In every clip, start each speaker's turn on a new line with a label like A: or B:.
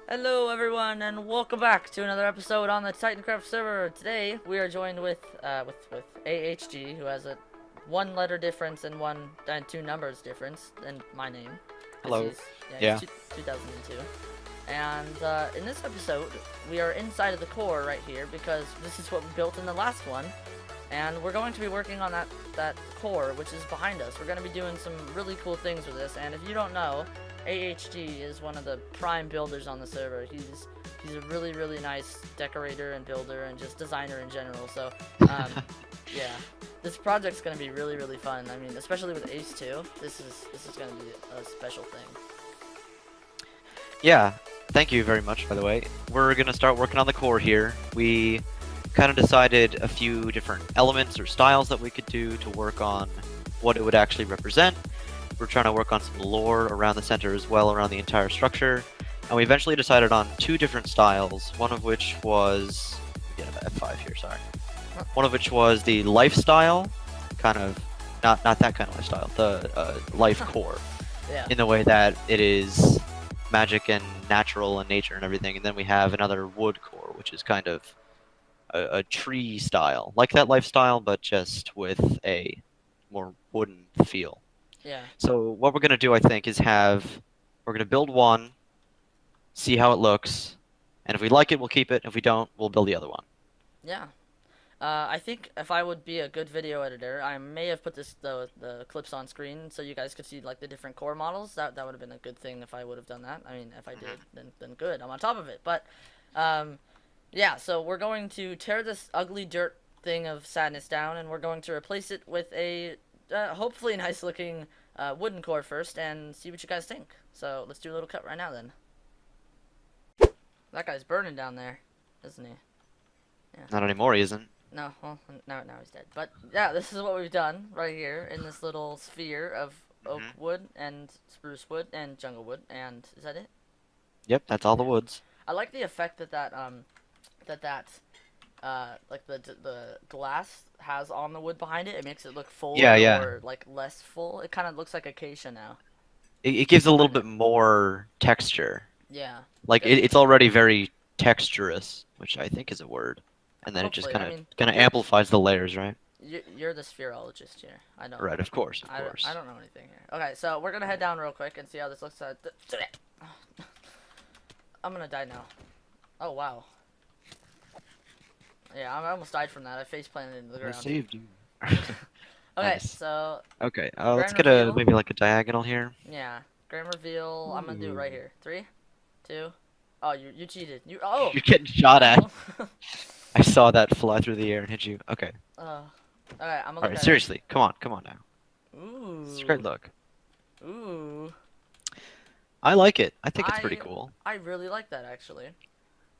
A: Hello everyone and welcome back to another episode on the Titancraft server. Today we are joined with AHG, who has a one letter difference and two numbers difference than my name, because
B: Hello.
A: he's
B: Yeah.
A: 2002. And in this episode we are inside of the core right here because this is what we built in the last one, and we're going to be working on that core which is behind us. We're going to be doing some really cool things with this, and if you don't know, AHG is one of the prime builders on the server. He's a really nice decorator and builder and just designer in general. So yeah, this project's gonna be really fun. I mean, especially with Ace 2, this is gonna be a special thing.
B: Yeah. Thank you very much, by the way. We're gonna start working on the core here. We kind of decided a few different elements or styles that we could do to work on what it would actually represent. We're trying to work on some lore around the center as well, around the entire structure. And we eventually decided on two different styles, one of which was... Yeah, F5 here, sorry. One of which was the lifestyle, kind of... Not that kind of lifestyle, the life core.
A: Yeah.
B: In the way that it is magic and natural and nature and everything. And then we have another wood core, which is kind of a tree style. Like that lifestyle, but just with a more wooden feel.
A: Yeah.
B: So what we're going to do, I think, is we're going to build one, see how it looks, and if we like it, we'll keep it. If we don't, we'll build the other one.
A: Yeah. I think if I would be a good video editor, I may have put the clips on screen so you guys could see like the different core models. That would have been a good thing if I would have done that. I mean, if I did, then good. I'm on top of it. But yeah, so we're going to tear this ugly dirt thing of sadness down, and we're going to replace it with a hopefully nice looking wooden core first, and see what you guys think. So let's do a little cut right now then. That guy's burning down there, isn't he? Yeah.
B: Not anymore, he isn't.
A: No, well, now he's dead. But yeah, this is what we've done right here in this little sphere of oak wood and spruce wood and jungle wood. And is that it?
B: Yep, that's all the
A: Yeah.
B: woods.
A: I like the effect like the glass has on the wood behind it. It makes it look fuller
B: Yeah.
A: or like less full. It kind of looks like acacia now.
B: It gives a little
A: Behind it.
B: bit more texture.
A: Yeah.
B: Like it's already very texturous, which I think is a word. And then it just
A: Hopefully, I mean,
B: kind of amplifies the layers, right?
A: you're the spherologist here. I know.
B: Right, of course, of
A: I
B: course.
A: don't know anything here. Okay, so we're gonna head down real quick and see how this looks. I'm gonna die now. Oh wow. Yeah, I almost died from that. I face planted into the
B: I
A: ground.
B: saved you.
A: Okay,
B: Nice.
A: so
B: Okay, let's
A: grand
B: get
A: reveal.
B: maybe like a diagonal here.
A: Yeah, grand reveal. I'm gonna do it
B: Ooh.
A: right here. 3, 2. Oh, you cheated. Oh.
B: You're getting shot at.
A: Oh.
B: I saw that fly through the air and hit you. Okay.
A: uh, okay, I'm gonna look
B: Alright,
A: at
B: seriously. Come on now.
A: it. Ooh.
B: It's a great look.
A: Ooh.
B: I like it. I think it's pretty cool.
A: I really like that actually.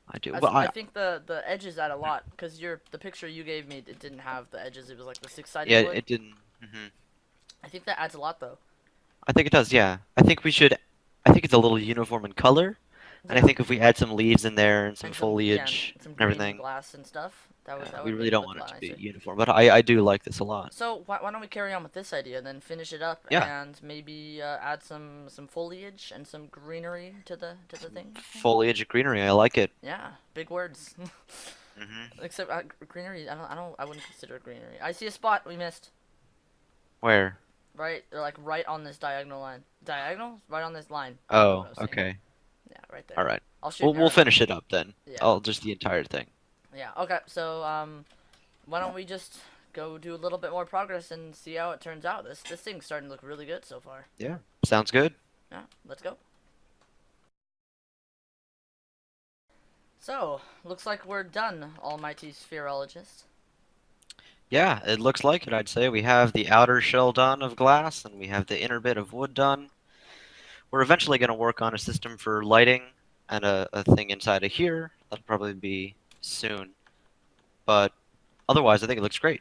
B: I do.
A: I think the edges add a lot because the picture you gave me, it didn't have the edges. It was like the six-sided
B: yeah,
A: wood.
B: it didn't.
A: I think that adds a lot though.
B: I think it does. Yeah. I think we should. I think it's a little uniform in color, and I
A: Yeah.
B: think if we add some leaves in there and some
A: And
B: foliage
A: and some
B: and
A: green
B: everything,
A: glass and stuff. That would
B: we
A: make
B: really
A: it
B: don't
A: look
B: want
A: a
B: it
A: lot
B: to be
A: nicer.
B: uniform. But I do like this a lot.
A: So why don't we carry on with this idea, then finish it up,
B: Yeah.
A: and maybe add some foliage and some greenery to the thing.
B: Foliage and greenery. I like it.
A: Yeah, big words.
B: hmm
A: Except greenery, I wouldn't consider it greenery. I see a spot we missed.
B: Where?
A: Right, like right on this diagonal line. Diagonal? Right on this line. What
B: Oh,
A: I was saying.
B: okay.
A: Yeah, right there.
B: All right.
A: I'll shoot an
B: We'll
A: arrow.
B: finish it up then.
A: Yeah.
B: I'll just the entire thing.
A: Yeah. Okay. So why don't we just go do a little bit more progress and see how it turns out? This thing's starting to look really good so far.
B: Yeah. Sounds good.
A: Yeah. Let's go. So looks like we're done, Almighty Spherologist.
B: Yeah, it looks like it, I'd say. We have the outer shell done of glass, and we have the inner bit of wood done. We're eventually going to work on a system for lighting and a thing inside of here. That'll probably be soon. But otherwise, I think it looks great.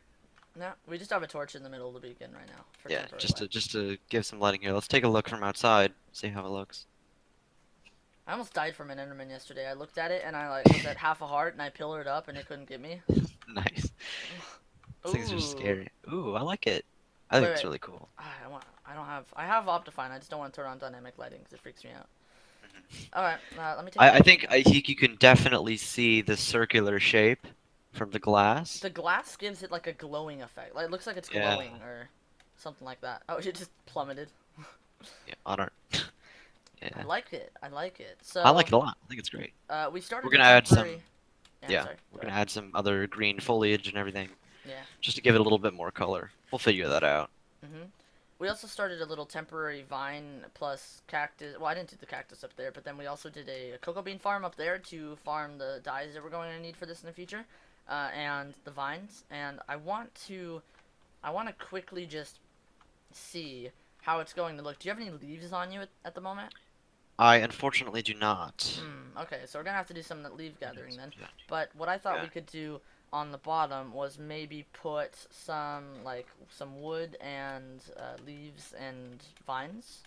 A: No, we just have a torch in the middle of the beacon right now. For
B: Yeah,
A: temporary
B: just to
A: light.
B: just to give some lighting here. Let's take a look from outside, see how it looks.
A: I almost died from an Enderman yesterday. I looked at it and I like was at half a heart and I pillared up and it couldn't get me.
B: Nice. These things are
A: Ooh.
B: scary. Ooh, I like it. I think it's really cool.
A: I have Optifine. I just don't want to turn on dynamic lighting because it freaks me out. All right, let me take a
B: I
A: look.
B: think you can definitely see the circular shape from the glass.
A: The glass gives it like a glowing effect. Like it looks like it's
B: Yeah,
A: glowing or something like that. Oh, it just plummeted.
B: yeah, on our.
A: I
B: Yeah,
A: like it. I like it.
B: I like
A: So,
B: it a lot. I think it's great.
A: we
B: We're
A: started a
B: gonna add some.
A: temporary. Yeah, I'm
B: Yeah,
A: sorry.
B: we're
A: Go
B: gonna
A: ahead.
B: add some other green foliage and everything,
A: Yeah.
B: just to give it a little bit more color. We'll figure that out.
A: Mhm. We also started a little temporary vine plus cactus. Well, I didn't do the cactus up there, but then we also did a cocoa bean farm up there to farm the dyes that we're going to need for this in the future, and the vines. And I want to quickly just see how it's going to look. Do you have any leaves on you at the moment?
B: I unfortunately do not.
A: Okay, so we're gonna have to do some leaf
B: It
A: gathering
B: is-
A: then. But what I thought
B: Yeah.
A: we could do on the bottom was maybe put some like some wood and leaves and vines.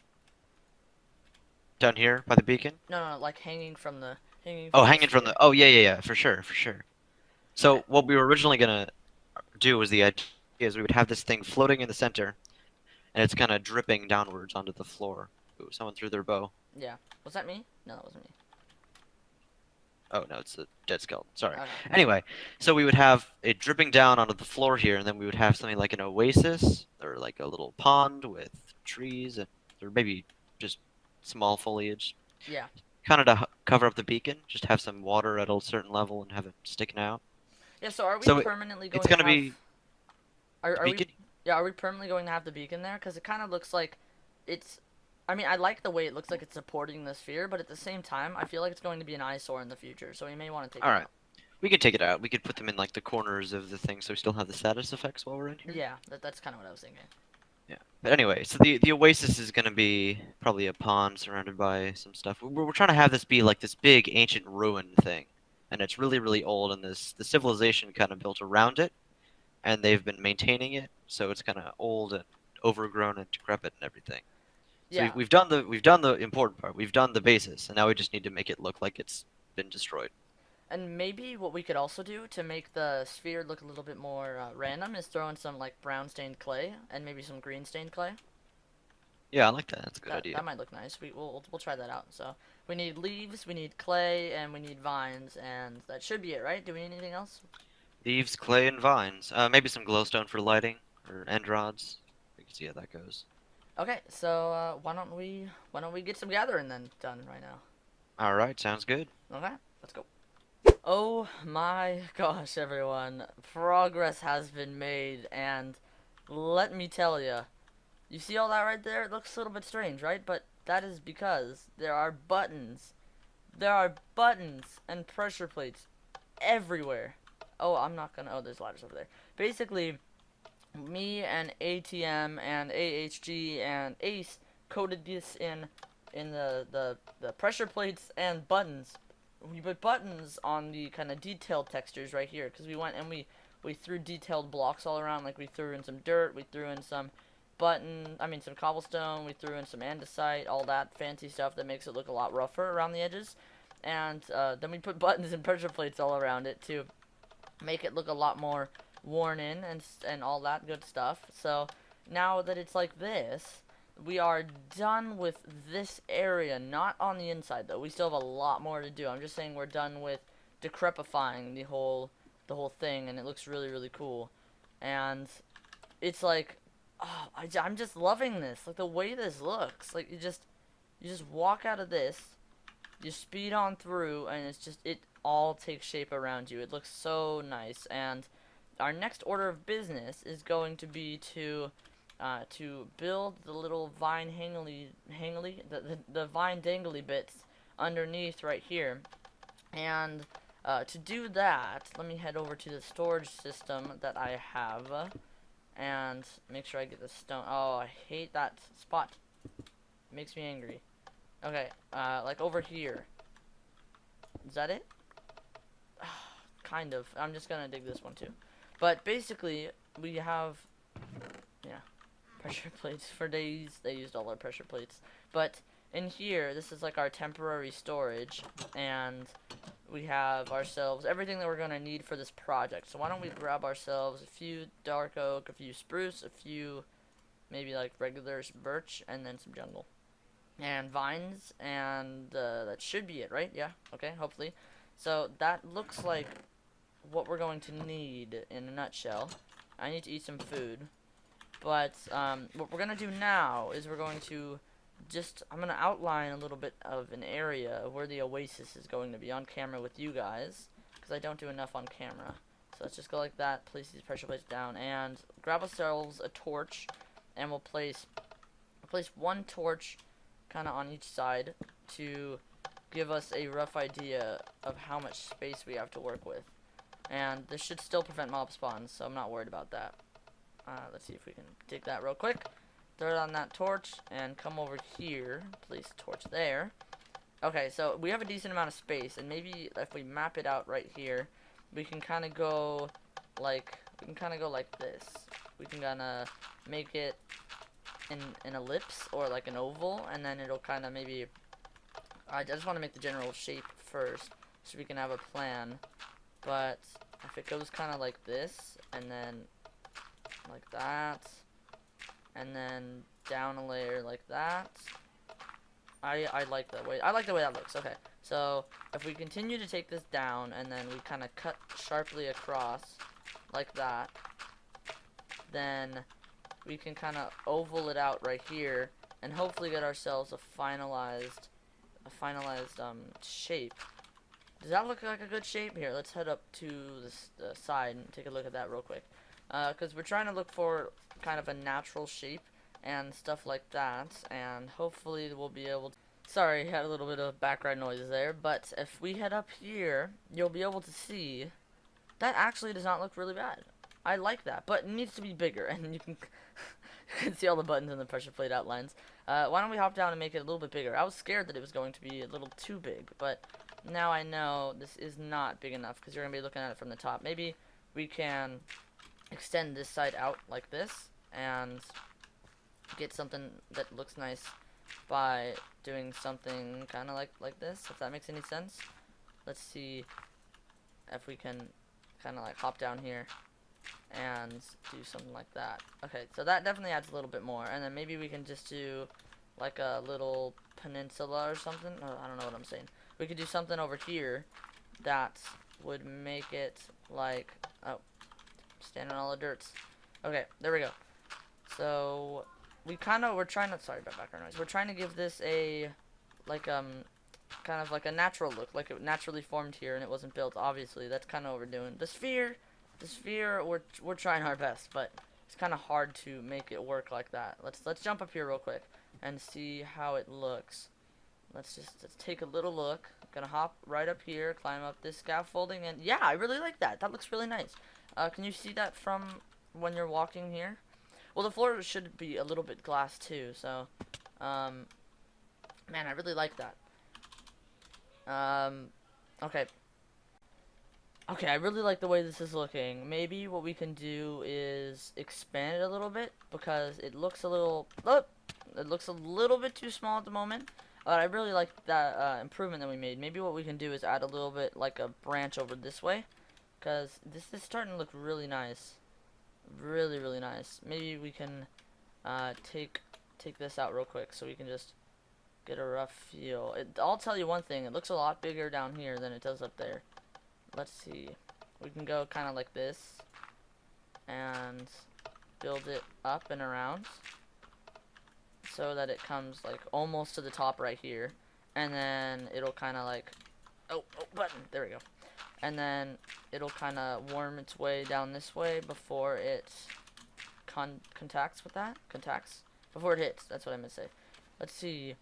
B: Down here by the beacon.
A: No, no, no, like hanging
B: Oh,
A: from the
B: hanging from
A: sphere.
B: the. Oh, yeah, yeah, yeah, for sure, for sure.
A: Okay.
B: So what we were originally gonna do was the idea is we would have this thing floating in the center, and it's kind of dripping downwards onto the floor. Ooh, someone threw their bow.
A: Yeah. Was that me? No, that wasn't me.
B: Oh no, it's a dead skeleton. Sorry.
A: Okay.
B: Anyway, so we would have it dripping down onto the floor here, and then we would have something like an oasis or like a little pond with trees and or maybe just small foliage,
A: Yeah.
B: kind of to cover up the beacon. Just have some water at a certain level and have it sticking out.
A: Yeah. So are we
B: So
A: permanently
B: it's
A: going to
B: gonna
A: have?
B: be the
A: Are we?
B: beacon.
A: Yeah. Are we permanently going to have the beacon there? Because it kind of looks like it's. I mean, I like the way it looks like it's supporting the sphere, but at the same time, I feel like it's going to be an eyesore in the future. So we may want to take
B: All
A: it
B: right,
A: out.
B: we could take it out. We could put them in like the corners of the thing, so we still have the status effects while we're in here.
A: Yeah, that's kind of what I was thinking.
B: Yeah. But anyway, so the oasis is gonna be probably a pond surrounded by some stuff. We're trying to have this be like this big ancient ruin thing, and it's really really old, and the civilization kind of built around it, and they've been maintaining it, so it's kind of old and overgrown and decrepit and everything. So
A: Yeah,
B: we've done the important part. We've done the basis, and now we just need to make it look like it's been destroyed.
A: and maybe what we could also do to make the sphere look a little bit more random is throw in some like brown stained clay and maybe some green stained clay.
B: Yeah, I like that. That's a good
A: That
B: idea.
A: might look nice. We'll try that out. So we need leaves, we need clay, and we need vines, and that should be it, right? Do we need anything else?
B: Leaves, clay, and vines. Maybe some glowstone for lighting or end rods. We can see how that goes.
A: Okay, so why don't we get some gathering then done right now?
B: All right, sounds good.
A: Okay, let's go. Oh my gosh, everyone. Progress has been made, and let me tell you see all that right there? It looks a little bit strange, right? But that is because there are buttons. There are buttons and pressure plates everywhere. Oh, I'm not gonna. Oh, there's ladders over there. Basically, me and ATM and AHG and Ace coded this in the pressure plates and buttons. We put buttons on the kind of detailed textures right here because we went and we threw detailed blocks all around. Like we threw in some dirt, we threw in some some cobblestone, we threw in some andesite, all that fancy stuff that makes it look a lot rougher around the edges. And then we put buttons and pressure plates all around it to make it look a lot more worn in and all that good stuff. So now that it's like this, we are done with this area. Not on the inside though. We still have a lot more to do. I'm just saying we're done with decrepifying the whole thing, and it looks really really cool. And it's like, oh, I'm just loving this. Like the way this looks. Like you just walk out of this, you speed on through, and it all takes shape around you. It looks so nice. And our next order of business is going to be to build the little vine the vine dangly bits underneath right here. And to do that, let me head over to the storage system that I have and make sure I get the stone. Oh, I hate that spot. It makes me angry. Okay, like over here. Is that it? Kind of. I'm just gonna dig this one too. But basically, we have, yeah, pressure plates for days. They used all our pressure plates. But in here, this is like our temporary storage, and we have ourselves everything that we're gonna need for this project. So why don't we grab ourselves a few dark oak, a few spruce, a few maybe like regular birch, and then some jungle. and vines, and that should be it, right? Yeah, okay, hopefully. So that looks like what we're going to need in a nutshell. I need to eat some food, but what we're going to do now is we're going to I'm going to outline a little bit of an area where the oasis is going to be on camera with you guys, because I don't do enough on camera. So let's just go like that, place these pressure plates down, and grab ourselves a torch, and we'll place one torch kind of on each side to give us a rough idea of how much space we have to work with. And this should still prevent mob spawns, so I'm not worried about that. Let's see if we can dig that real quick. Throw it on that torch, and come over here. Place torch there. Okay, so we have a decent amount of space, and maybe if we map it out right here, we can kind of go like this. We can kind of make it an ellipse or like an oval, and then it'll kind of maybe. I just want to make the general shape first, so we can have a plan. But if it goes kind of like this, and then like that, and then down a layer like that, I like the way that looks. Okay, so if we continue to take this down, and then we kind of cut sharply across like that, then we can kind of oval it out right here, and hopefully get ourselves a finalized shape. Does that look like a good shape? Here, let's head up to the side and take a look at that real quick. Because we're trying to look for kind of a natural shape and stuff like that, and hopefully we'll be able to. Sorry, had a little bit of background noise there, but if we head up here, you'll be able to see that actually does not look really bad. I like that, but it needs to be bigger, and you can you can see all the buttons and the pressure plate outlines. Why don't we hop down and make it a little bit bigger? I was scared that it was going to be a little too big, but now I know this is not big enough because you're going to be looking at it from the top. Maybe we can extend this side out like this and get something that looks nice by doing something kind of like this, if that makes any sense. Let's see if we can kind of like hop down here and do something like that. Okay, so that definitely adds a little bit more, and then maybe we can just do like a little peninsula or something. Oh, I don't know what I'm saying. We could do something over here that would make it like, oh, standing on all the dirts. Okay, there we go. So we're trying to, sorry about background noise. We're trying to give this a like kind of like a natural look, like it naturally formed here and it wasn't built. Obviously, that's kind of what we're doing. The sphere, we're trying our best, but it's kind of hard to make it work like that. Let's jump up here real quick and see how it looks. Let's take a little look. I'm gonna hop right up here, climb up this scaffolding, and yeah, I really like that. That looks really nice. Can you see that from when you're walking here? Well, the floor should be a little bit glass too, so man, I really like that. Okay. Okay, I really like the way this is looking. Maybe what we can do is expand it a little bit because it looks a little bit too small at the moment. But I really like that improvement that we made. Maybe what we can do is add a little bit like a branch over this way, because this is starting to look really nice, really nice. Maybe we can take this out real quick so we can just get a rough feel. I'll tell you one thing, it looks a lot bigger down here than it does up there. Let's see, we can go kind of like this and build it up and around so that it comes like almost to the top right here, and then it'll kind of like, oh, button, there we go, and then it'll kind of worm its way down this way before it contacts with that, before it hits. That's what I meant to say. Let's see,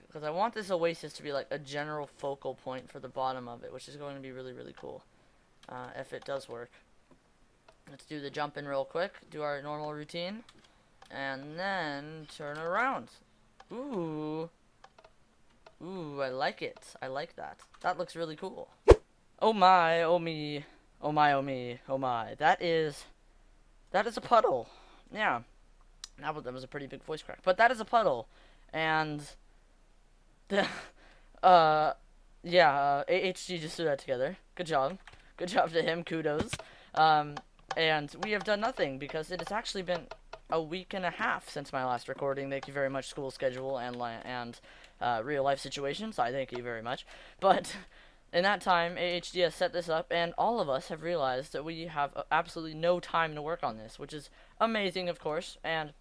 A: because I want this oasis to be like a general focal point for the bottom of it, which is going to be really cool if it does work. Let's do the jump in real quick, do our normal routine, and then turn around. Ooh, I like it. I like that. That looks really cool. Oh my, oh me, oh my, oh me, oh my. That is a puddle. Yeah, that was a pretty big voice crack, but that is a puddle, and the yeah, AHG just threw that together. Good job to him. Kudos. And we have done nothing because it has actually been a week and a half since my last recording. Thank you very much, school schedule and real life situations. I thank you very much. But in that time, AHD has set this up, and all of us have realized that we have absolutely no time to work on this, which is amazing, of course. And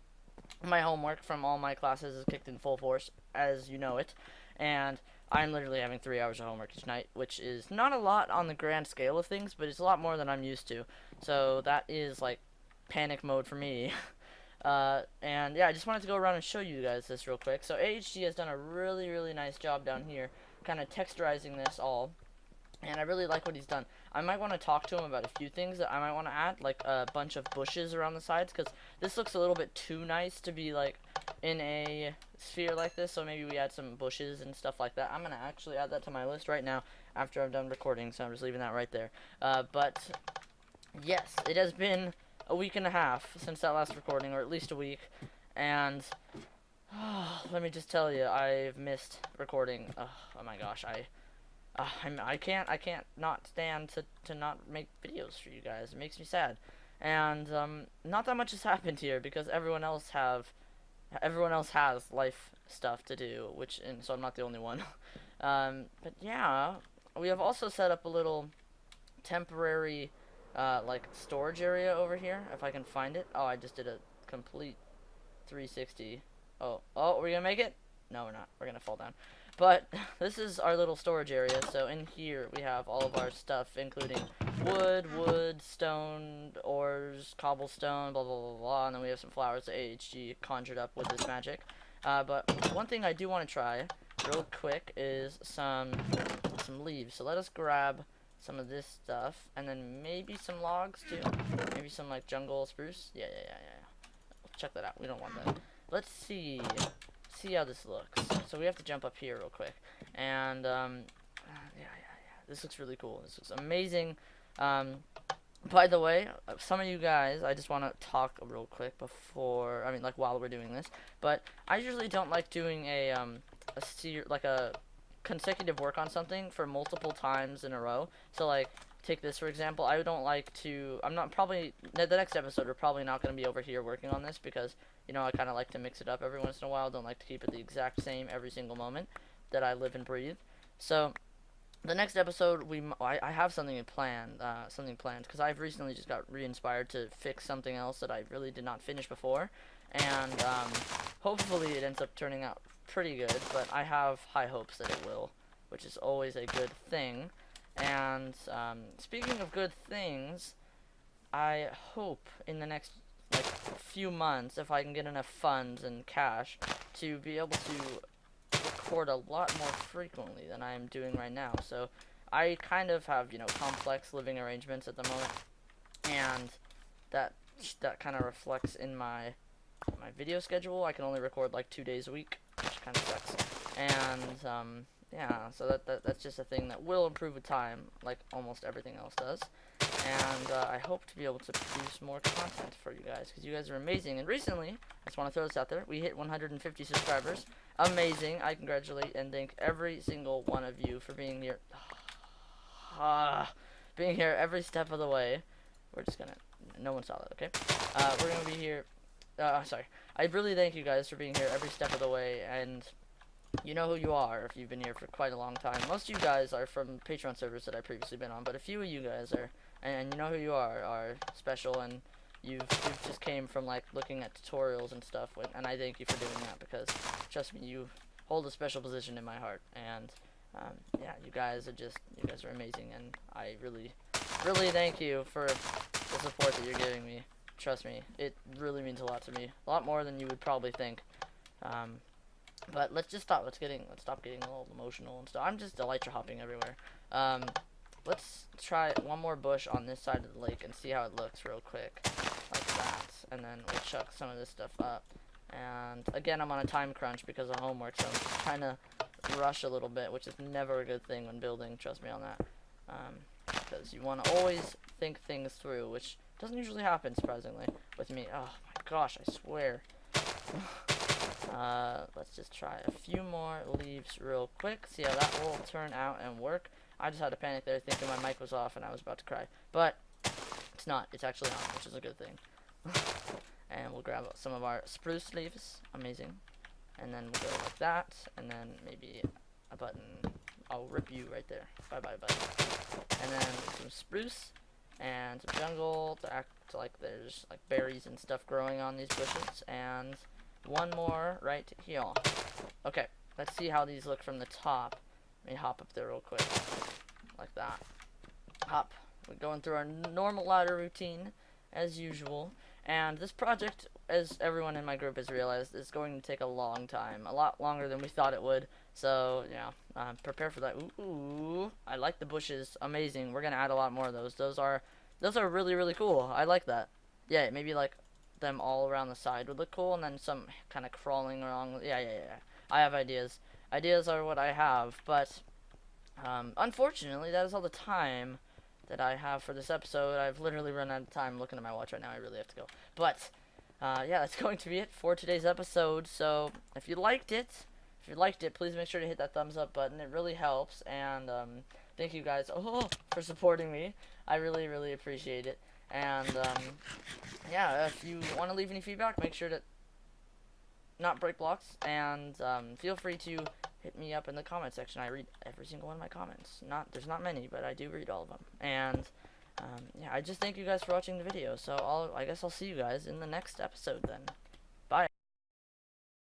A: my homework from all my classes is kicked in full force, as you know it. And I'm literally having 3 hours of homework each night, which is not a lot on the grand scale of things, but it's a lot more than I'm used to. So that is like panic mode for me. And yeah, I just wanted to go around and show you guys this real quick. So AHD has done a really, really nice job down here, kind of texturizing this all. And I really like what he's done. I might want to talk to him about a few things that I might want to add, like a bunch of bushes around the sides, because this looks a little bit too nice to be like in a sphere like this, so maybe we add some bushes and stuff like that. I'm going to actually add that to my list right now after I'm done recording, so I'm just leaving that right there. But yes, it has been a week and a half since that last recording, or at least a week, and let me just tell you, I've missed recording. Oh my gosh, I can't not stand to not make videos for you guys. It makes me sad. And not that much has happened here because everyone else has life stuff to do, and so I'm not the only one. But yeah, we have also set up a little temporary like storage area over here, if I can find it. Oh, I just did a complete 360. Oh, we're gonna make it? No, we're not. We're gonna fall down. But this is our little storage area. So in here we have all of our stuff, including wood, stone, ores, cobblestone, blah, blah, blah, blah. And then we have some flowers that AHG conjured up with this magic. But one thing I do want to try real quick is some leaves. So let us grab some of this stuff, and then maybe some logs too. Maybe some like jungle spruce. Yeah. Check that out. We don't want that. Let's see how this looks. So we have to jump up here real quick, and yeah, this looks really cool. This looks amazing. By the way, some of you guys, I just want to talk real quick before, like while we're doing this, but I usually don't like doing a consecutive work on something for multiple times in a row. So like, take this for example. I don't like to, the next episode we're probably not going to be over here working on this because, I kind of like to mix it up every once in a while. Don't like to keep it the exact same every single moment that I live and breathe. So the next episode, I have something planned, because I've recently just got re-inspired to fix something else that I really did not finish before, and hopefully it ends up turning out pretty good, but I have high hopes that it will, which is always a good thing. And speaking of good things, I hope in the next few months, if I can get enough funds and cash, to be able to record a lot more frequently than I am doing right now. So I kind of have complex living arrangements at the moment, and that kind of reflects in my video schedule. I can only record like 2 days a week, which kind of sucks. And yeah, so that's just a thing that will improve with time, like almost everything else does. And I hope to be able to produce more content for you guys, because you guys are amazing. And recently, I just want to throw this out there, we hit 150 subscribers. Amazing. I congratulate and thank every single one of you for being here. Being here every step of the way. We're just gonna, no one saw that, okay? We're gonna be here, sorry. I really thank you guys for being here every step of the way, and you know who you are if you've been here for quite a long time. Most of you guys are from Patreon servers that I've previously been on, but a few of you guys and you know who you are special, and you've just came from like looking at tutorials and stuff, and I thank you for doing that, because trust me, you hold a special position in my heart. And yeah, you guys are amazing, and I really thank you for the support that you're giving me. Trust me, it really means a lot to me, a lot more than you would probably think. But let's stop getting a little emotional and stuff. I'm just elytra hopping everywhere. Let's try one more bush on this side of the lake and see how it looks real quick, like that. And then we'll chuck some of this stuff up. And again, I'm on a time crunch because of homework, so I'm just trying to rush a little bit, which is never a good thing when building. Trust me on that. Because you want to always think things through, which doesn't usually happen, surprisingly, with me. Oh my gosh, I swear. Let's just try a few more leaves real quick, see how that will turn out and work. I just had a panic there thinking my mic was off and I was about to cry, but it's not. It's actually on, which is a good thing. and we'll grab some of our spruce leaves. Amazing. And then we'll go like that, and then maybe a button. I'll rip you right there. Bye bye button. And then some spruce and some jungle to act like there's like berries and stuff growing on these bushes, and one more right here. Okay, let's see how these look from the top. Let me hop up there real quick, like that. Hop. We're going through our normal ladder routine as usual, and this project, as everyone in my group has realized, is going to take a long time, a lot longer than we thought it would. So yeah, prepare for that. Ooh, I like the bushes. Amazing. We're gonna add a lot more of those. Those are really, really cool. I like that. Yeah, maybe like them all around the side would look cool, and then some kind of crawling along. Yeah. I have ideas. Ideas are what I have, but unfortunately, that is all the time that I have for this episode. I've literally run out of time. Looking at my watch right now, I really have to go. But yeah, that's going to be it for today's episode. So if you liked it, please make sure to hit that thumbs up button. It really helps. And thank you guys for supporting me. I really, really appreciate it. And yeah, if you want to leave any feedback, make sure to not break blocks. And feel free to hit me up in the comment section. I read every single one of my comments. There's not many, but I do read all of them. And yeah, I just thank you guys for watching the video. So I guess I'll see you guys in the next episode then.